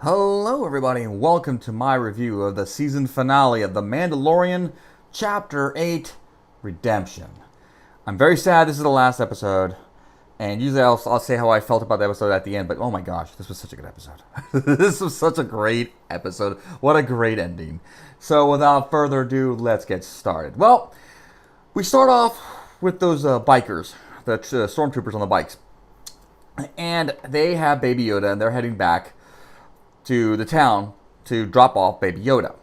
Hello, everybody, and welcome to my review of the season finale of The Mandalorian, Chapter 8 Redemption. I'm very sad this is the last episode, and usually I'll say how I felt about the episode at the end, but oh my gosh, this was such a good episode. This was such a great episode. What a great ending. So, without further ado, let's get started. Well, we start off with those bikers, the stormtroopers on the bikes, and they have Baby Yoda, and they're heading back to the town to drop off Baby Yoda.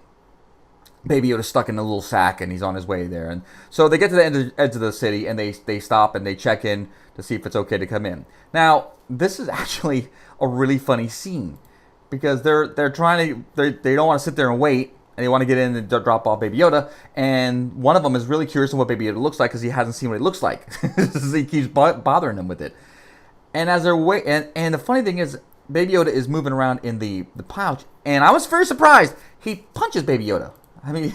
Baby Yoda's stuck in a little sack and he's on his way there. And so they get to the edge of the city and they stop and they check in to see if it's okay to come in. Now, this is actually a really funny scene because they're trying to they don't want to sit there and wait and they want to get in and drop off Baby Yoda. And one of them is really curious on what Baby Yoda looks like because he hasn't seen what it looks like. He keeps bothering them with it. And as they're and the funny thing is, Baby Yoda is moving around in the pouch, and I was very surprised. He punches Baby Yoda. I mean,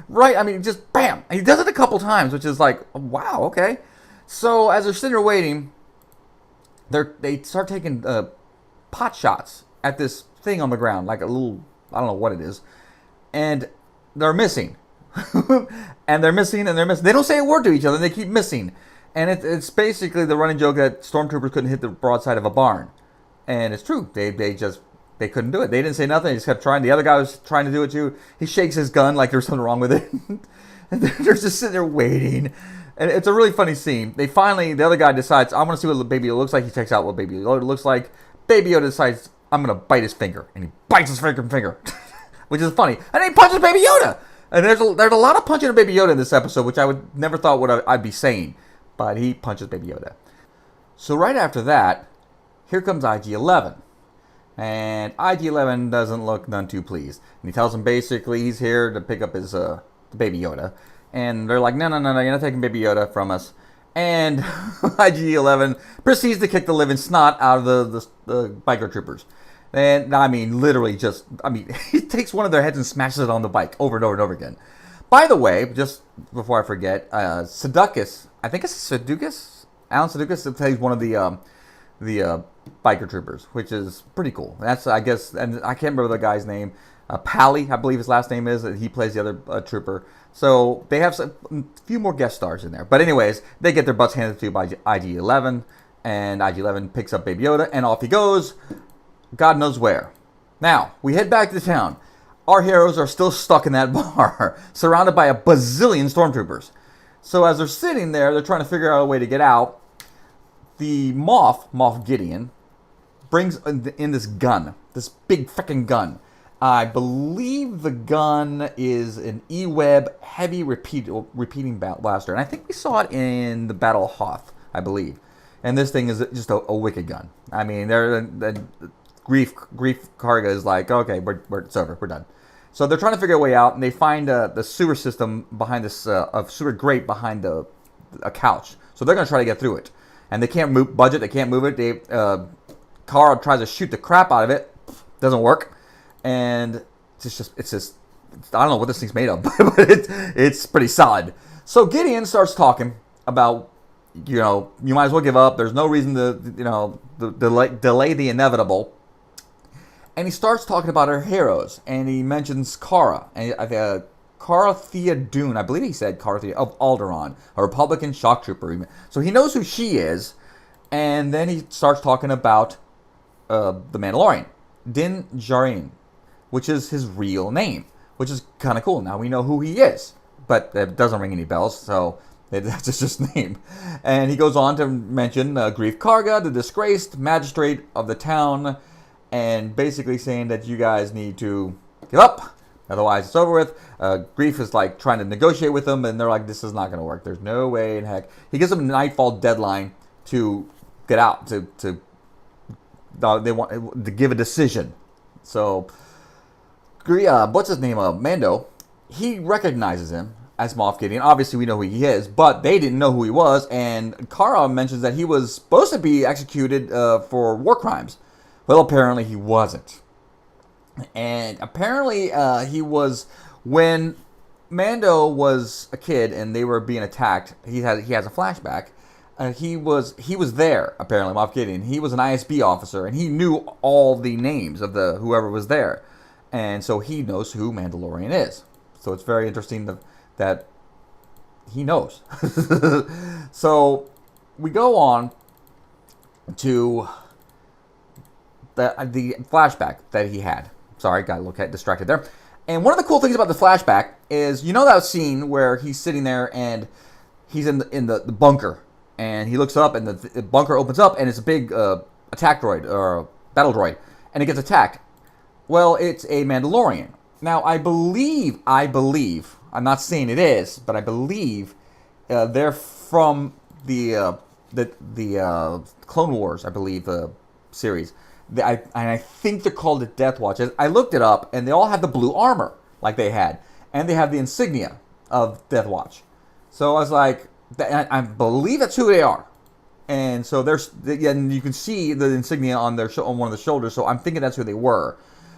right? I mean, just bam. He does it a couple times, which is like, wow, okay. So as they're sitting there waiting, they start taking pot shots at this thing on the ground, like a little, I don't know what it is, and they're missing, and they're missing, and they're missing. They don't say a word to each other. They keep missing, and it's basically the running joke that stormtroopers couldn't hit the broadside of a barn. And it's true. They couldn't do it. They didn't say nothing. They just kept trying. The other guy was trying to do it too. He shakes his gun like there's something wrong with it. And they're just sitting there waiting. And it's a really funny scene. The other guy decides, I want to see what Baby Yoda looks like. He checks out what Baby Yoda looks like. Baby Yoda decides, I'm going to bite his finger. And he bites his finger. Which is funny. And then he punches Baby Yoda. And there's a lot of punching of Baby Yoda in this episode, which I would never thought I'd be saying. But he punches Baby Yoda. So right after that, here comes IG-11. And IG-11 doesn't look none too pleased. And he tells him basically he's here to pick up his Baby Yoda. And they're like, no, you're not taking Baby Yoda from us. And IG-11 proceeds to kick the living snot out of the biker troopers. And, I mean, literally he takes one of their heads and smashes it on the bike over and over and over again. By the way, just before I forget, Sudeikis, I think it's Sudeikis? Alan Sudeikis plays one of the biker troopers, which is pretty cool. That's, I guess, and I can't remember the guy's name. Pally, I believe his last name is. He plays the other trooper. So they have a few more guest stars in there. But anyways, they get their butts handed to by IG-11, and IG-11 picks up Baby Yoda, and off he goes, God knows where. Now, we head back to town. Our heroes are still stuck in that bar, surrounded by a bazillion stormtroopers. So as they're sitting there, they're trying to figure out a way to get out. The Moff Gideon, brings in this gun, this big freaking gun. I believe the gun is an E-Web heavy repeating blaster, and I think we saw it in the Battle of Hoth, I believe. And this thing is just a wicked gun. I mean, Grief Karga is like, okay, it's over, we're done. So they're trying to figure a way out, and they find the sewer system behind this a sewer grate behind a couch. So they're going to try to get through it. And they can't they can't move it. Kara tries to shoot the crap out of it. Doesn't work. And it's just I don't know what this thing's made of, but it's pretty solid. So Gideon starts talking about, you might as well give up. There's no reason to, delay the inevitable. And he starts talking about our heroes. And he mentions Kara. And Cara Thea Dune, I believe he said Cara Thea, of Alderaan, a Republican shock trooper. So he knows who she is, and then he starts talking about the Mandalorian, Din Djarin, which is his real name, which is kind of cool. Now we know who he is, but it doesn't ring any bells, so that's just his name. And he goes on to mention Grief Karga, the disgraced magistrate of the town, and basically saying that you guys need to give up. Otherwise, it's over with. Grief is like trying to negotiate with them, and they're like, this is not going to work. There's no way in heck. He gives them a nightfall deadline to get out, they want to give a decision. So, what's his name? Mando. He recognizes him as Moff Gideon. Obviously, we know who he is, but they didn't know who he was. And Kara mentions that he was supposed to be executed for war crimes. Well, apparently he wasn't. And apparently he was, when Mando was a kid and they were being attacked, he has a flashback. he was there apparently. Moff Gideon. He was an ISB officer, and he knew all the names of the whoever was there, and so he knows who Mandalorian is. So it's very interesting that he knows. So we go on to the flashback that he had. Sorry, got a little distracted there. And one of the cool things about the flashback is, you know that scene where he's sitting there and he's in the bunker, and he looks up and the bunker opens up and it's a big attack droid or battle droid, and it gets attacked. Well, it's a Mandalorian. Now, I believe, I'm not saying it is, but I believe they're from the Clone Wars, I believe, series. I think they're called the Death Watch. I looked it up, and they all have the blue armor like they had, and they have the insignia of Death Watch. So I was like, I believe that's who they are. And so and you can see the insignia on on one of the shoulders. So I'm thinking that's who they were.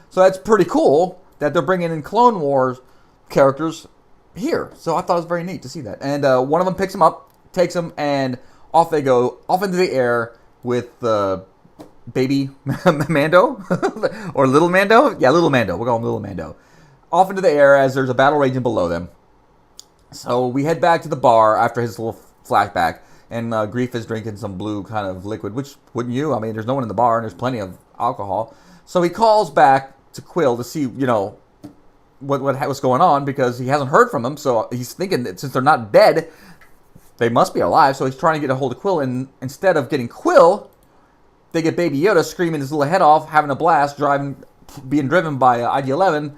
So that's pretty cool that they're bringing in Clone Wars characters here. So I thought it was very neat to see that. And one of them picks him up, takes him, and off they go, off into the air with baby Mando or little Mando. Yeah, little Mando. We'll call him little Mando. Off into the air as there's a battle raging below them. So we head back to the bar after his little flashback, and Grief is drinking some blue kind of liquid, which wouldn't you? I mean, there's no one in the bar, and there's plenty of alcohol. So he calls back to Quill to see, what's going on, because he hasn't heard from them. So he's thinking that since they're not dead, they must be alive. So he's trying to get a hold of Quill, and instead of getting Quill, they get Baby Yoda screaming his little head off, having a blast, being driven by IG-11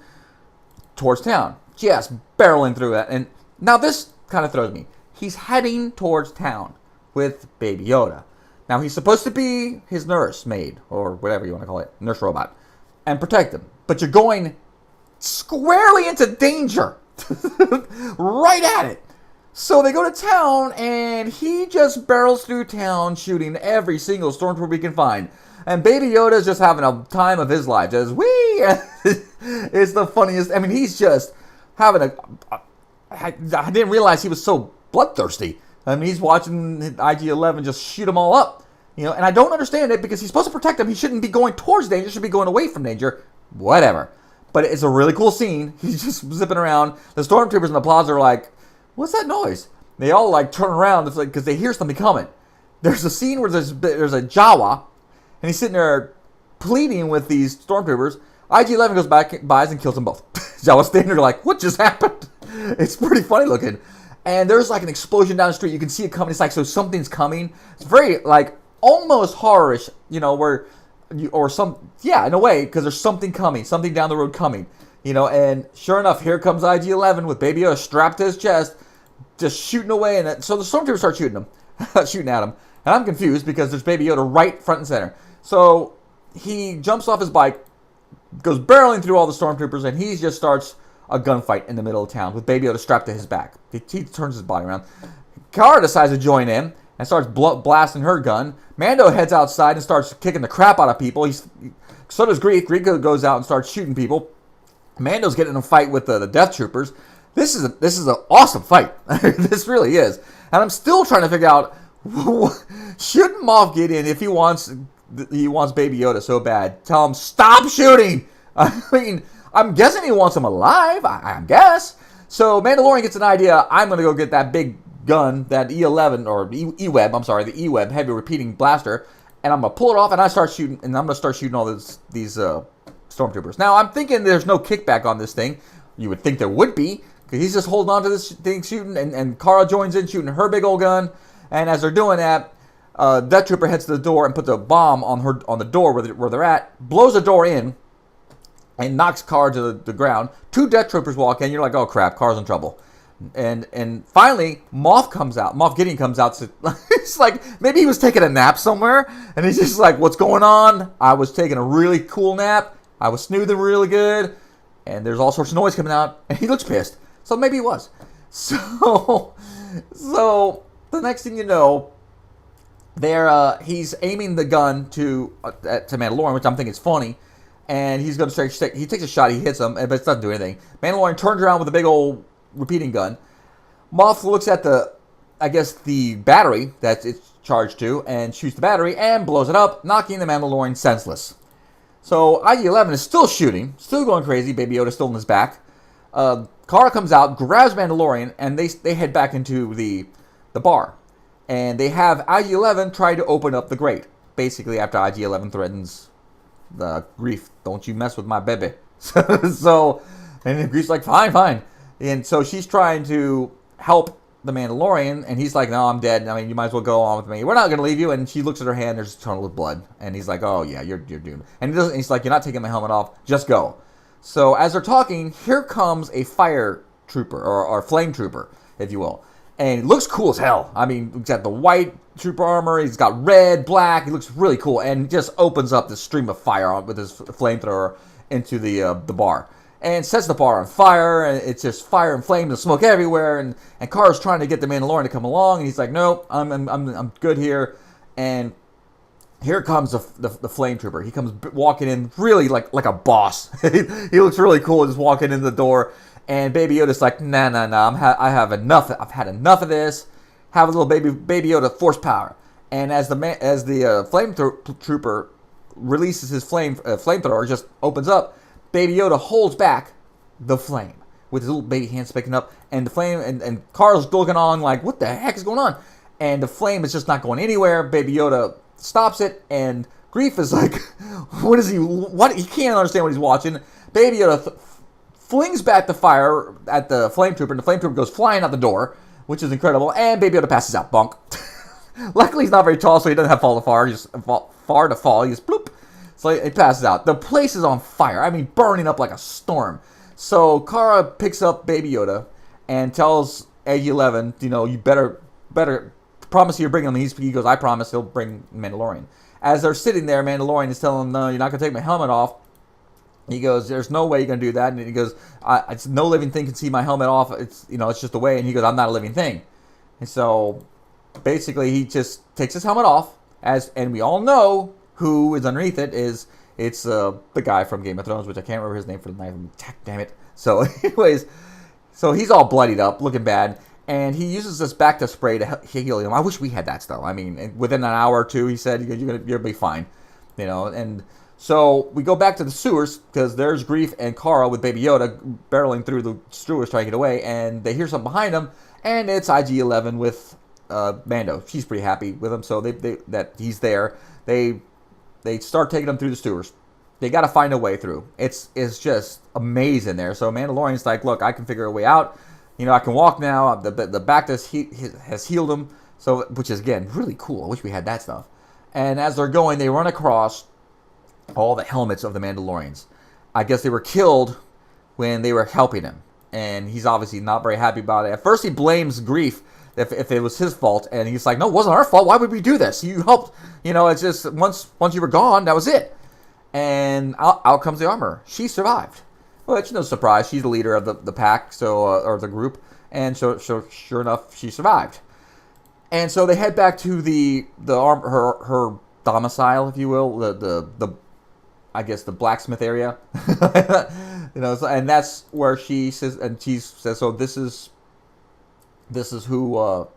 towards town, just barreling through it. And now this kind of throws me. He's heading towards town with Baby Yoda. Now he's supposed to be his nurse maid, or whatever you want to call it, nurse robot, and protect him. But you're going squarely into danger, right at it. So they go to town, and he just barrels through town, shooting every single stormtrooper he can find. And Baby Yoda is just having a time of his life. Just, whee! It's the funniest. I mean, he's just having I didn't realize he was so bloodthirsty. I mean, he's watching IG-11 just shoot them all up. And I don't understand it, because he's supposed to protect them. He shouldn't be going towards danger. He should be going away from danger. Whatever. But it's a really cool scene. He's just zipping around. The stormtroopers in the plaza are like, what's that noise? They all turn around because they hear something coming. There's a scene where there's a Jawa, and he's sitting there pleading with these stormtroopers. IG-11 goes back, buys, and kills them both. Jawa's standing there like, what just happened? It's pretty funny looking. And there's an explosion down the street. You can see it coming. It's so something's coming. It's very almost horrorish, in a way, because there's something coming, something down the road coming. And sure enough, here comes IG-11 with Baby Yoda strapped to his chest, just shooting away. And so the stormtroopers start shooting at him. And I'm confused because there's Baby Yoda right front and center. So he jumps off his bike, goes barreling through all the stormtroopers, and he just starts a gunfight in the middle of town with Baby Yoda strapped to his back. He turns his body around. Cara decides to join in and starts blasting her gun. Mando heads outside and starts kicking the crap out of people. So does Greek. Greek goes out and starts shooting people. Mando's getting in a fight with the Death Troopers. This is an awesome fight. This really is. And I'm still trying to figure out, shouldn't Moff Gideon, if he wants Baby Yoda so bad, tell him, stop shooting? I mean, I'm guessing he wants him alive, I guess. So Mandalorian gets an idea. I'm going to go get that big gun, that E11, or E-Web, I'm sorry, the E-Web heavy repeating blaster, and I'm going to pull it off, and I'm going to start shooting all these stormtroopers. Now, I'm thinking there's no kickback on this thing. You would think there would be, because he's just holding on to this thing shooting, and Cara joins in shooting her big old gun, and as they're doing that, Death Trooper heads to the door and puts a bomb on the door where they're at, blows the door in, and knocks Cara to the ground. 2 Death Troopers walk in. You're like, oh crap, Cara's in trouble. And finally, Moff Gideon comes out. So it's like maybe he was taking a nap somewhere, and he's just like, what's going on? I was taking a really cool nap. I was snoozing really good, and there's all sorts of noise coming out, and he looks pissed. So maybe he was. So the next thing you know, he's aiming the gun to Mandalorian, which I'm thinking is funny. And he's going to he takes a shot, he hits him, but it doesn't do anything. Mandalorian turns around with a big old repeating gun. Moff looks at the I guess, the battery that it's charged to and shoots the battery and blows it up, knocking the Mandalorian senseless. So IG-11 is still shooting, still going crazy. Baby Yoda's still in his back. Cara comes out, grabs Mandalorian, and they head back into the bar. And they have IG-11 try to open up the grate. Basically, after IG-11 threatens the Greef, don't you mess with my baby. So, and Greef's like, fine. And so she's trying to help the Mandalorian, and he's like, no, I'm dead. I mean, you might as well go on with me. We're not going to leave you. And she looks at her hand, there's a tunnel of blood. And he's like, oh, yeah, you're doomed. And he's like, you're not taking my helmet off. Just go. So as they're talking, here comes a fire trooper, or flame trooper, if you will. And it looks cool as hell. I mean, he's got the white trooper armor. He's got red, black. He looks really cool. And just opens up this stream of fire with his flamethrower into the bar. And sets the bar on fire, and it's just fire and flames and smoke everywhere. And Cara's trying to get the Mandalorian to come along, and he's like, "No, I'm good here." And here comes the flame trooper. He comes walking in, really like a boss. He looks really cool, just walking in the door. And Baby Yoda's like, "Nah, I have enough. I've had enough of this. Have a little Baby Yoda force power." And as the flame trooper releases his flamethrower, just opens up. Baby Yoda holds back the flame with his little baby hands picking up, and the flame, and Carl's looking on like, what the heck is going on? And the flame is just not going anywhere. Baby Yoda stops it, and Greef is like, what? He can't understand what he's watching. Baby Yoda flings back the fire at the flame trooper, and the flame trooper goes flying out the door, which is incredible, and Baby Yoda passes out. Bunk. Luckily, he's not very tall, so he doesn't have far to fall. He just bloop. So it passes out. The place is on fire. I mean, burning up like a storm. So Cara picks up Baby Yoda and tells IG-11, you better promise you bring him. He goes, I promise he'll bring Mandalorian. As they're sitting there, Mandalorian is telling him, no, you're not going to take my helmet off. He goes, there's no way you're going to do that. And he goes, it's no living thing can see my helmet off. It's just a way. And he goes, I'm not a living thing. And so basically he just takes his helmet off, and we all know who is underneath it. It's the guy from Game of Thrones, which I can't remember his name for the life of me. Damn it. So anyways, so he's all bloodied up, looking bad, and he uses this Bacta spray to heal him. I wish we had that stuff. I mean, within an hour or two, he said, you're gonna be fine. And so we go back to the sewers, because there's Greef and Cara with Baby Yoda barreling through the sewers trying to get away, and they hear something behind them, and it's IG-11 with Mando. She's pretty happy with him, so that he's there. They start taking them through the sewers. They got to find a way through. It's just amazing there. So Mandalorian's like, look, I can figure a way out. I can walk now. The back has healed him. So, which is, again, really cool. I wish we had that stuff. And as they're going, they run across all the helmets of the Mandalorians. I guess they were killed when they were helping him. And he's obviously not very happy about it. At first, he blames Greef if it was his fault, and he's like, no, it wasn't our fault. Why would we do this? You helped. It's just once you were gone, that was it. And out comes the armor. She survived. Well, it's no surprise. She's the leader of the pack, or the group, and so sure enough, she survived. And so they head back to her domicile, if you will, the I guess the blacksmith area. And that's where she says, so this is who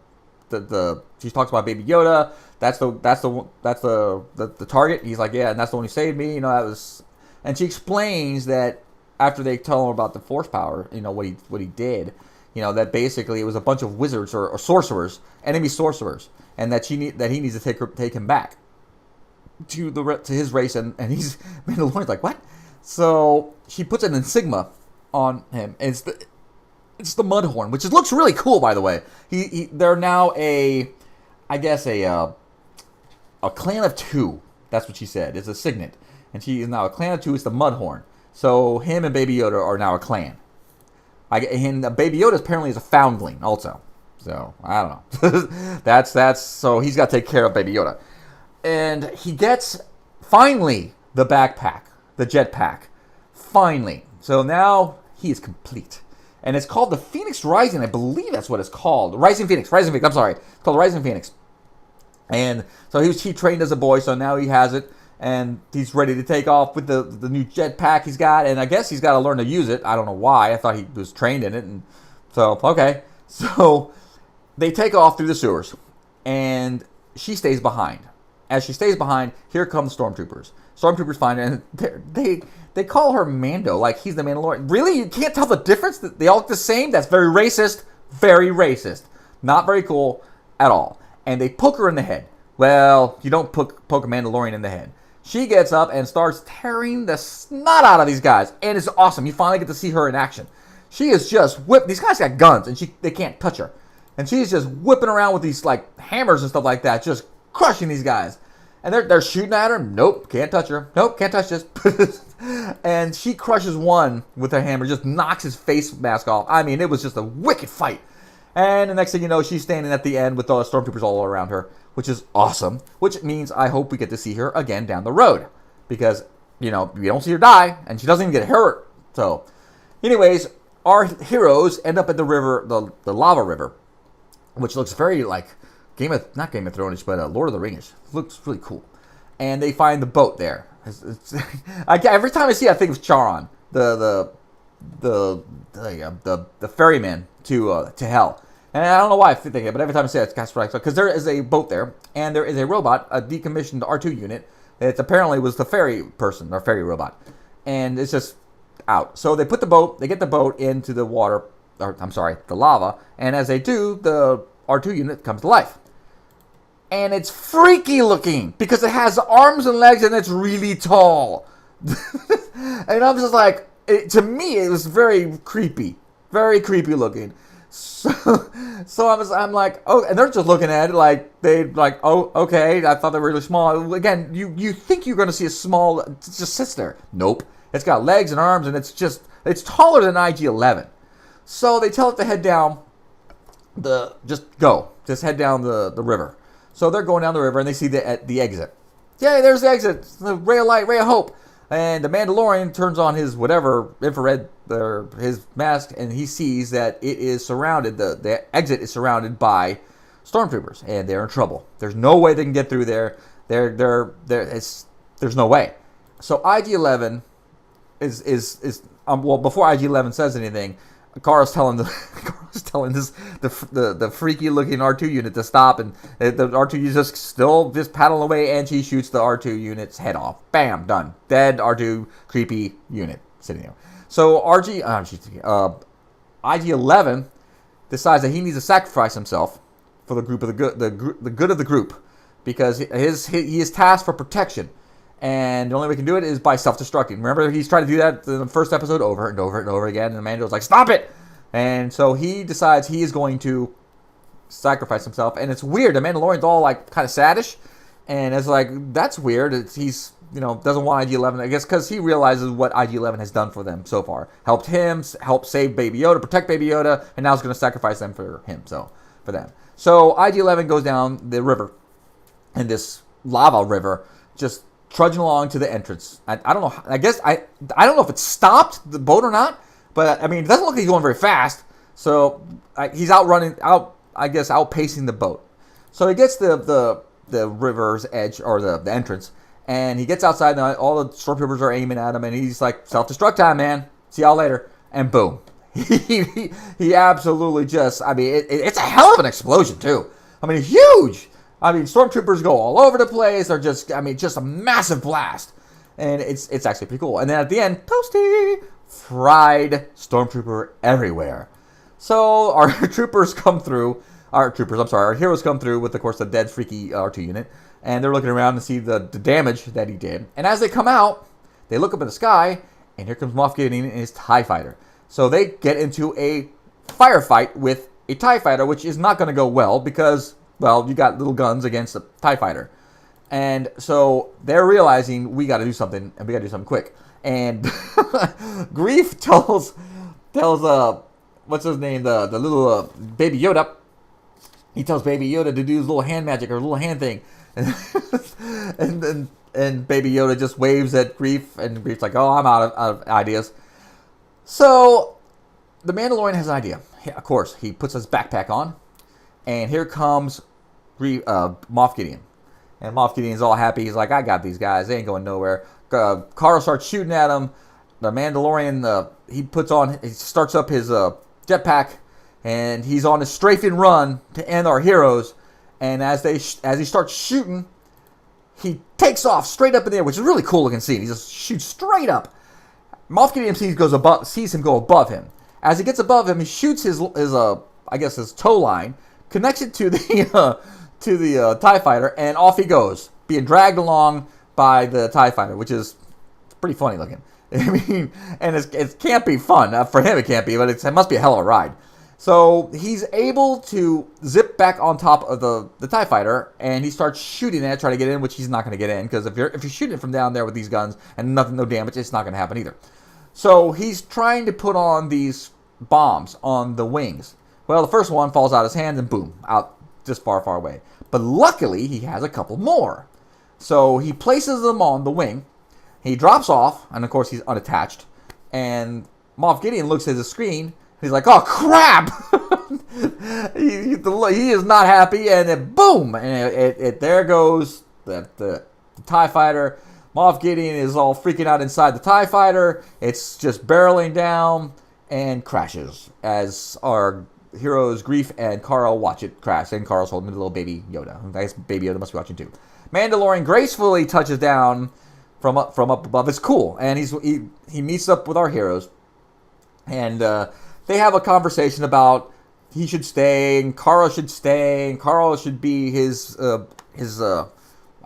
she talks about Baby Yoda. That's the target. He's like, yeah, and that's the one who saved me. That was, and she explains that after they tell him about the Force power, what he did, that basically it was a bunch of wizards or sorcerers, enemy sorcerers, and that he needs to take him back to his race, and he's Mandalorian's like, what? So she puts an insignia on him, and it's the Mudhorn, which looks really cool, by the way. They're now a clan of two. That's what she said. It's a signet, and she is now a clan of two. It's the Mudhorn. So him and Baby Yoda are now a clan. And Baby Yoda apparently is a foundling also. So I don't know. that's so he's got to take care of Baby Yoda, and he gets finally the backpack, the jetpack, finally. So now he is complete. And it's called the Phoenix Rising. I believe that's what it's called. Rising Phoenix. I'm sorry. It's called the Rising Phoenix. And so he trained as a boy, so now he has it. And he's ready to take off with the new jetpack he's got. And I guess he's got to learn to use it. I don't know why. I thought he was trained in it. And so, okay. So they take off through the sewers, and she stays behind. As she stays behind, here come stormtroopers. Stormtroopers find her, and they call her Mando, like he's the Mandalorian. Really? You can't tell the difference? They all look the same? That's very racist. Very racist. Not very cool at all. And they poke her in the head. Well, you don't poke a Mandalorian in the head. She gets up and starts tearing the snot out of these guys. And it's awesome. You finally get to see her in action. She is just whipping. These guys got guns, and they can't touch her. And she's just whipping around with these like hammers and stuff like that, just crushing these guys. And they're shooting at her. Nope, can't touch her. Nope, can't touch this. And she crushes one with her hammer, just knocks his face mask off. I mean, it was just a wicked fight. And the next thing you know, she's standing at the end with all the stormtroopers all around her, which is awesome. Which means I hope we get to see her again down the road. Because, we don't see her die, and she doesn't even get hurt. So, anyways, our heroes end up at the river, the lava river, which looks very like not Game of Thrones, but Lord of the Rings. It looks really cool. And they find the boat there. Every time I see it, I think of Charon, the ferryman to hell. And I don't know why I think it, but every time I say it, it's right. Because there is a boat there, and there is a robot, a decommissioned R2 unit. It apparently was the ferry person, or ferry robot. And it's just out. So they get the boat into the water, the lava. And as they do, the R2 unit comes to life. And it's freaky looking because it has arms and legs and it's really tall. And I'm just like, to me, it was very creepy looking. So I'm like, oh, and they're just looking at it like oh, okay. I thought they were really small. Again, you think you're going to see a small, it just sits there. Nope, it's got legs and arms and it's taller than IG-11. So they tell it to head down just head down the river. So they're going down the river and they see the exit. Yay, there's the exit. The ray of light, ray of hope. And the Mandalorian turns on his infrared, his mask, and he sees that it is surrounded. The exit is surrounded by stormtroopers, and they're in trouble. There's no way they can get through there. There's no way. So IG-11 is before IG-11 says anything, Carl's telling the freaky looking R2 unit to stop, and the R2 unit just paddling away, and she shoots the R2 unit's head off. Bam, done. Dead R2 creepy unit sitting there. So IG-11 decides that he needs to sacrifice himself for the group of the good of the group, because he is tasked for protection. And the only way we can do it is by self-destructing. Remember, he's tried to do that in the first episode over and over and over again. And Mando's like, stop it! And so he decides he is going to sacrifice himself. And it's weird. The Mandalorian's all like kind of saddish. And it's like, that's weird. He's, doesn't want IG-11. I guess because he realizes what IG-11 has done for them so far. Helped save Baby Yoda, protect Baby Yoda. And now he's going to sacrifice them for them. So IG-11 goes down the river. And this lava river just trudging along to the entrance. I don't know. I guess I don't know if it stopped the boat or not, but I mean, it doesn't look like he's going very fast. So he's outpacing the boat. So he gets the river's edge, or the entrance, and he gets outside, and all the stormtroopers are aiming at him, and he's like, self-destruct time, man. See y'all later. And boom. he absolutely just, it's a hell of an explosion too. Huge. Stormtroopers go all over the place. They're just a massive blast. And it's actually pretty cool. And then at the end, toasty, fried stormtrooper everywhere. So our heroes come through with, of course, the dead freaky R2 unit. And they're looking around to see the damage that he did. And as they come out, they look up in the sky, and here comes Moff Gideon and his TIE fighter. So they get into a firefight with a TIE fighter, which is not going to go well because, well, you got little guns against a TIE fighter. And so they're realizing we got to do something, and we got to do something quick. And Grief tells what's his name, the little Baby Yoda. He tells Baby Yoda to do his little hand magic, or little hand thing. And Baby Yoda just waves at Grief, and Grief's like, oh, I'm out of ideas. So the Mandalorian has an idea. Of course, he puts his backpack on. And here comes Moff Gideon. And Moff Gideon's all happy. He's like, I got these guys. They ain't going nowhere. Carl starts shooting at him. The Mandalorian, he starts up his jetpack. and he's on a strafing run to end our heroes. And as he starts shooting, he takes off straight up in the air, which is a really cool looking scene. He just shoots straight up. Moff Gideon sees him go above him. As he gets above him, he shoots his tow line, connects it to the TIE fighter, and off he goes, being dragged along by the TIE fighter, which is pretty funny looking. I mean, and it can't be fun. For him, it can't be, but it must be a hell of a ride. So he's able to zip back on top of the TIE fighter, and he starts shooting at it, trying to get in, which he's not going to get in, because if you're shooting from down there with these guns and no damage, it's not going to happen either. So he's trying to put on these bombs on the wings. Well, the first one falls out of his hand, and boom, out just far, far away. But luckily, he has a couple more. So he places them on the wing. He drops off, and of course, he's unattached. And Moff Gideon looks at the screen. He's like, oh, crap! he is not happy, and then boom! And there goes the TIE fighter. Moff Gideon is all freaking out inside the TIE fighter. It's just barreling down and crashes as our heroes, Greef and Carl, watch it crash. And Carl's holding a little baby Yoda. I guess baby Yoda must be watching too. Mandalorian gracefully touches down from up above. It's cool. And he meets up with our heroes. And they have a conversation about he should stay and Carl should stay and Carl should be his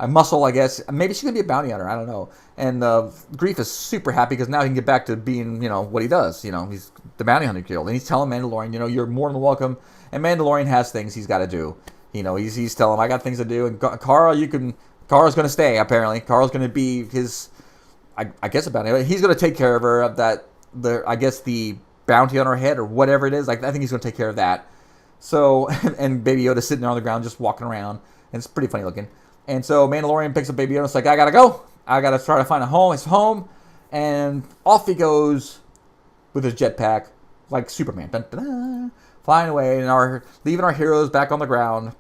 muscle, I guess. Maybe she could be a bounty hunter. I don't know. And Greef is super happy because now he can get back to being, what he does. He's the bounty hunter guild. And he's telling Mandalorian, you're more than welcome. And Mandalorian has things he's got to do. He's telling him, I got things to do. And Carl, Carl's going to stay, apparently. Carl's going to be his, I guess, a bounty hunter. He's going to take care of her, of the bounty on her head or whatever it is. I think he's going to take care of that. So, and Baby Yoda's sitting there on the ground just walking around. And it's pretty funny looking. And so Mandalorian picks up Baby Yoda and it's like, I gotta go. I gotta try to find a home. It's home. And off he goes with his jetpack, like Superman. Dun, dun, dun, flying away and leaving our heroes back on the ground.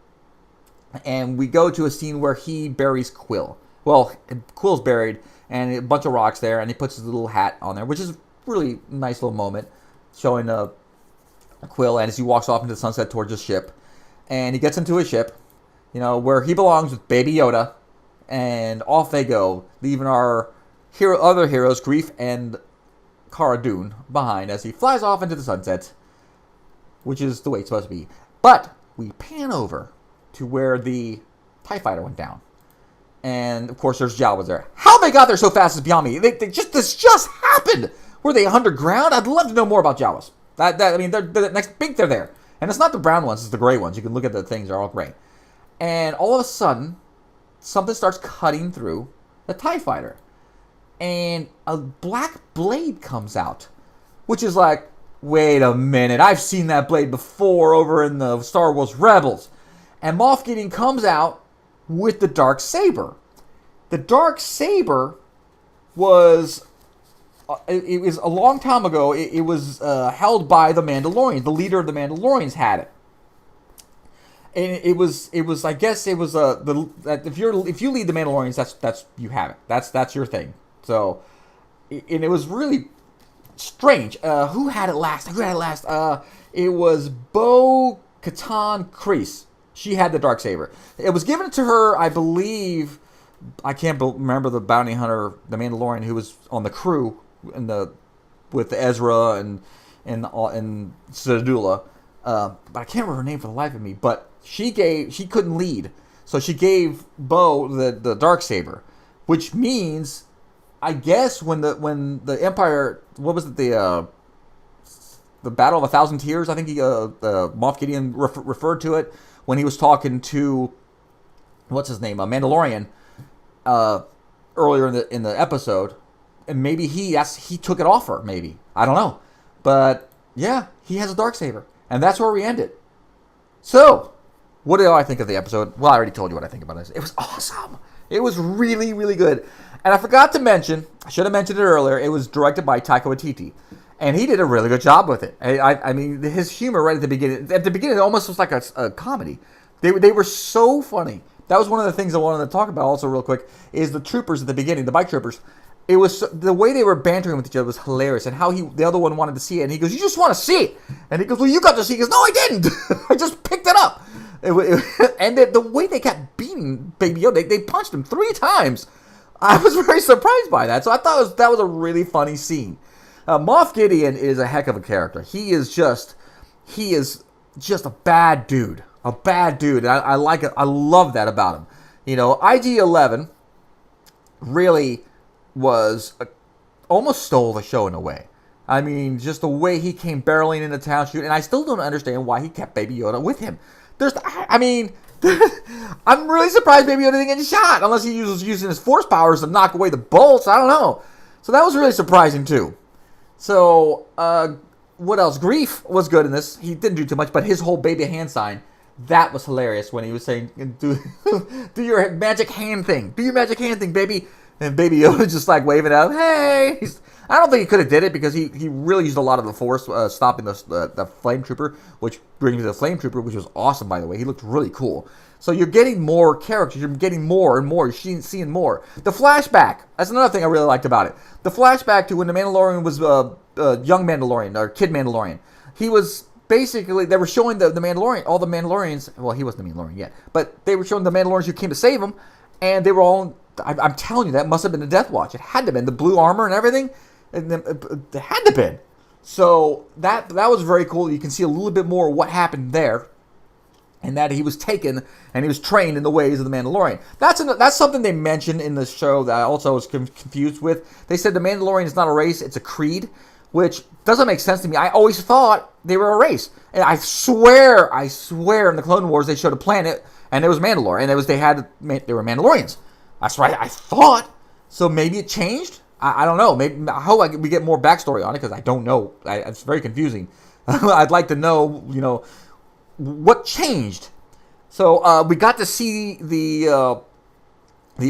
And we go to a scene where he buries Quill. Well, Quill's buried and a bunch of rocks there. And he puts his little hat on there, which is a really nice little moment showing Quill. And as he walks off into the sunset towards his ship. And he gets into his ship. Where he belongs with Baby Yoda, and off they go, leaving our other heroes, Greef and Cara Dune, behind as he flies off into the sunset, which is the way it's supposed to be. But we pan over to where the TIE fighter went down, and of course there's Jawas there. How they got there so fast is beyond me. This just happened. Were they underground? I'd love to know more about Jawas. They're the next big. They're there, and it's not the brown ones; it's the gray ones. You can look at the things; they're all gray. And all of a sudden, something starts cutting through the TIE fighter. And a black blade comes out. Which is like, wait a minute. I've seen that blade before over in the Star Wars Rebels. And Moff Gideon comes out with the dark saber. The dark saber was... It was a long time ago. It was held by the Mandalorians. The leader of the Mandalorians had it. And it was. I guess it was if you lead the Mandalorians, that's you have it. That's your thing. So, and it was really strange. Who had it last? It was Bo-Katan Kryze. She had the darksaber. It was given to her, I believe. I can't remember the bounty hunter, the Mandalorian who was on the crew with Ezra and Sedula. But I can't remember her name for the life of me. But she couldn't lead, so she gave Bo the darksaber, which means, I guess, when the Empire, what was it, the Battle of 1,000 Tears, I think Moff Gideon referred to it when he was talking to what's his name, Mandalorian, earlier in the episode, and maybe he took it off her, maybe, I don't know, but yeah, he has a darksaber. And that's where we end it. So, what do I think of the episode? Well, I already told you what I think about it. It was awesome. It was really, really good. And I forgot to mention, I should have mentioned it earlier, it was directed by Taika Waititi. And he did a really good job with it. I mean, his humor right at the beginning, it almost was like a comedy. They were so funny. That was one of the things I wanted to talk about also real quick, is the troopers at the beginning, the bike troopers. it was the way they were bantering with each other was hilarious, and how the other one wanted to see it, and he goes, "You just want to see it," and he goes, "Well, you got to see it." He goes, "No, I didn't. I just picked it up." And the way they kept beating Baby Yoda, they punched him 3 times. I was very surprised by that, so I thought that was a really funny scene. Moff Gideon is a heck of a character. He is just a bad dude, And I like it. I love that about him. IG-11 really almost stole the show in a way. I mean, just the way he came barreling into town shooting, and I still don't understand why he kept Baby Yoda with him. I'm really surprised Baby Yoda didn't get shot, unless he was using his force powers to knock away the bolts. I don't know. So that was really surprising too. So, what else? Grief was good in this. He didn't do too much, but his whole baby hand sign, that was hilarious when he was saying, do your magic hand thing. Do your magic hand thing, baby. And Baby Yoda just like waving out, hey. I don't think he could have did it because he really used a lot of the force stopping the flame trooper, which brings me to the flame trooper, which was awesome, by the way. He looked really cool. So you're getting more characters. You're getting more and more. You're seeing more. The flashback. That's another thing I really liked about it. The flashback to when the Mandalorian was young Mandalorian, or kid Mandalorian. He was basically, they were showing the Mandalorian, all the Mandalorians. Well, he wasn't the Mandalorian yet. But they were showing the Mandalorians who came to save him. And they were all, I'm telling you, that must have been a Death Watch. It had to have been. The blue armor and everything. And it had to have been. So that was very cool. You can see a little bit more of what happened there. And that he was taken and he was trained in the ways of the Mandalorian. That's something they mentioned in the show that I also was confused with. They said the Mandalorian is not a race, it's a creed, which doesn't make sense to me. I always thought they were a race. And I swear in the Clone Wars they showed a planet and it was Mandalore. And they were Mandalorians. That's right, I thought. So maybe it changed? I don't know. Maybe I hope we get more backstory on it because I don't know. It's very confusing. I'd like to know, what changed. So we got to see the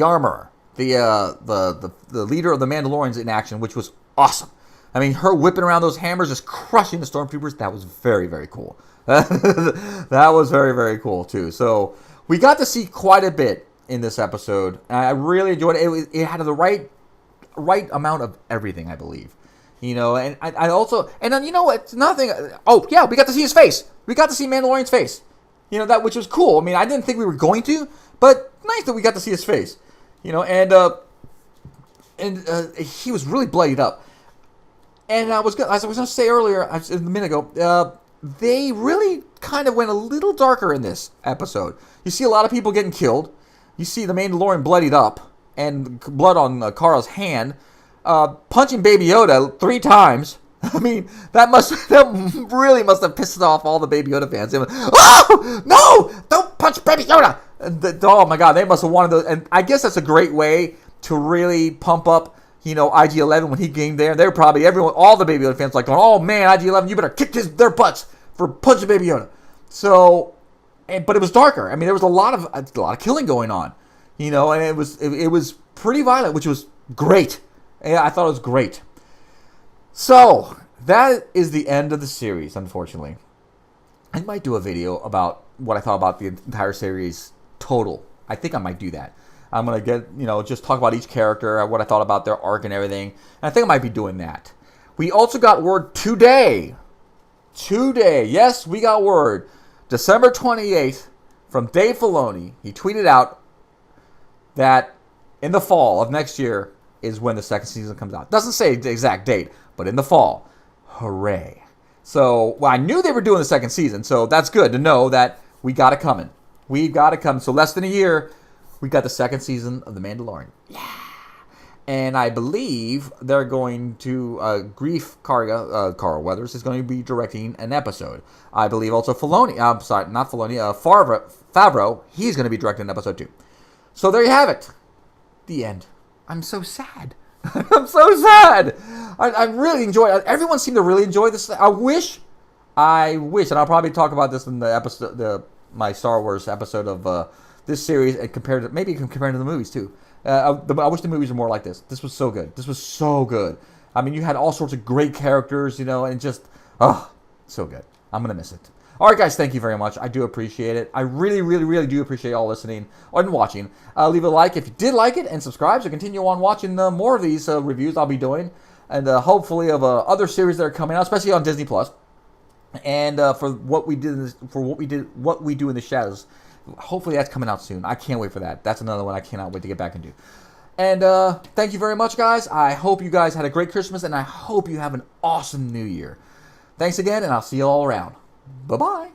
armor, the leader of the Mandalorians in action, which was awesome. I mean, her whipping around those hammers, just crushing the stormtroopers. That was very, very cool. That was very, very cool too. So we got to see quite a bit in this episode. I really enjoyed it. It had the right amount of everything, I believe. And I also, and then it's another thing. Oh yeah, we got to see his face. We got to see Mandalorian's face. That, which was cool. I mean, I didn't think we were going to, but nice that we got to see his face. And he was really bloodied up. And as I was going to say earlier, a minute ago, they really kind of went a little darker in this episode. You see a lot of people getting killed. You see the Mandalorian bloodied up and blood on Kara's hand. Punching Baby Yoda 3 times. I mean, that really must have pissed off all the Baby Yoda fans. They went, oh, no, don't punch Baby Yoda. Oh my God, they must have wanted to. And I guess that's a great way to really pump up, IG-11 when he came there. They were probably all the Baby Yoda fans like going, oh man, IG-11, you better kick their butts for punching Baby Yoda. So, but it was darker. I mean, there was a lot of killing going on, and it was pretty violent, which was great. Yeah, I thought it was great. So, that is the end of the series, unfortunately. I might do a video about what I thought about the entire series total. I think I might do that. I'm going to get, just talk about each character, what I thought about their arc and everything. And I think I might be doing that. We also got word today. Yes, we got word. December 28th from Dave Filoni. He tweeted out that in the fall of next year is when the second season comes out. Doesn't say the exact date, but in the fall. Hooray. So, I knew they were doing the second season, so that's good to know that we got it coming. We got it coming. So, less than a year, we got the second season of The Mandalorian. Yeah. And I believe they're going to, Carl Weathers is going to be directing an episode. I believe also Favreau, he's going to be directing an episode too. So, there you have it. The end. I'm so sad. I'm so sad. I really enjoy it. Everyone seemed to really enjoy this. I wish, and I'll probably talk about this in the episode, my Star Wars episode of this series, and compared to the movies too. I wish the movies were more like this. This was so good. I mean, you had all sorts of great characters, and just, so good. I'm gonna miss it. All right, guys, thank you very much. I do appreciate it. I really, really, really do appreciate y'all listening and watching. Leave a like if you did like it, and subscribe to continue on watching more of these reviews I'll be doing, and hopefully of other series that are coming out, especially on Disney Plus. And for what we do in the shadows, hopefully that's coming out soon. I can't wait for that. That's another one I cannot wait to get back into. And thank you very much, guys. I hope you guys had a great Christmas, and I hope you have an awesome New Year. Thanks again, and I'll see you all around. Bye-bye.